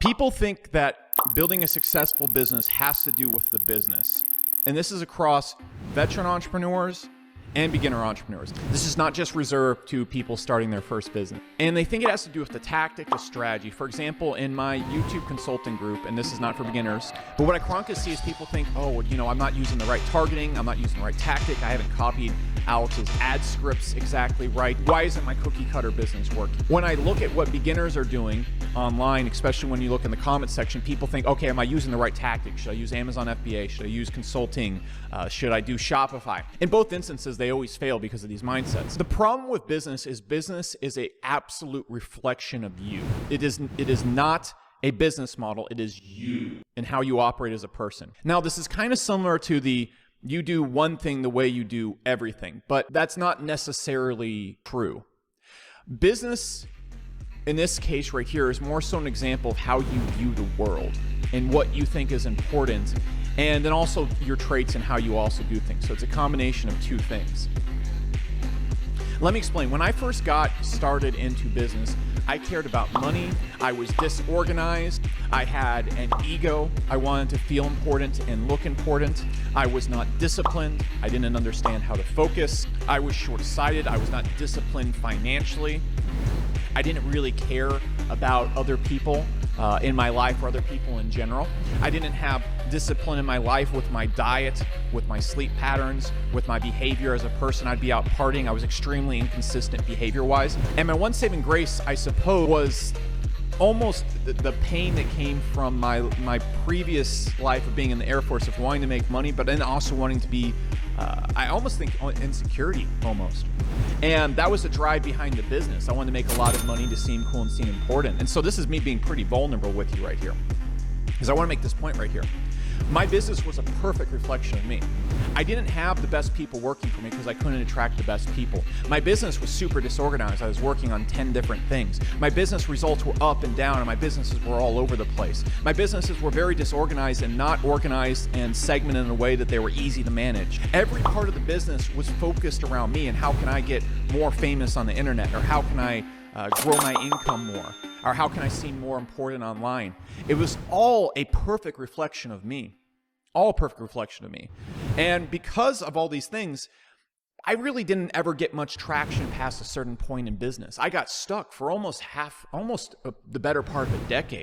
People think that building a successful business has to do with the business. And this is across veteran entrepreneurs and beginner entrepreneurs. This is not just reserved to people starting their first business. And they think it has to do with the tactic, the strategy. For example, in my YouTube consulting group, and this is not for beginners, but what I chronically see is people think, oh, I'm not using the right targeting, I'm not using the right tactic, I haven't copied Alex's ad scripts exactly right. Why isn't my cookie cutter business working? When I look at what beginners are doing online, especially when you look in the comment section, people think, okay, am I using the right tactic? Should I use Amazon FBA? Should I use consulting? Should I do Shopify? In both instances, they always fail because of these mindsets. The problem with business is an absolute reflection of you. It is not a business model. It is you and how you operate as a person. Now, this is kind of similar to you do one thing the way you do everything, but that's not necessarily true. Business, in this case right here, is more so an example of how you view the world and what you think is important, and then also your traits and how you also do things. So it's a combination of two things. Let me explain. When I first got started into business, I cared about money. I was disorganized. I had an ego. I wanted to feel important and look important. I was not disciplined. I didn't understand how to focus. I was short-sighted. I was not disciplined financially. I didn't really care about other people in my life or other people in general. I didn't have discipline in my life with my diet, with my sleep patterns, with my behavior as a person. I'd be out partying. I was extremely inconsistent behavior-wise. And my one saving grace, I suppose, was almost the pain that came from my previous life of being in the Air Force, of wanting to make money, but then also wanting to be, I almost think insecurity almost. And that was the drive behind the business. I wanted to make a lot of money to seem cool and seem important. And so this is me being pretty vulnerable with you right here, because I want to make this point right here. My business was a perfect reflection of me. I didn't have the best people working for me because I couldn't attract the best people. My business was super disorganized. I was working on 10 different things. My business results were up and down, and my businesses were all over the place. My businesses were very disorganized and not organized and segmented in a way that they were easy to manage. Every part of the business was focused around me and how can I get more famous on the internet, or how can I grow my income more, or how can I seem more important online. It was all a perfect reflection of me. All a perfect reflection of me. And because of all these things, I really didn't ever get much traction past a certain point in business. I got stuck for almost the better part of a decade.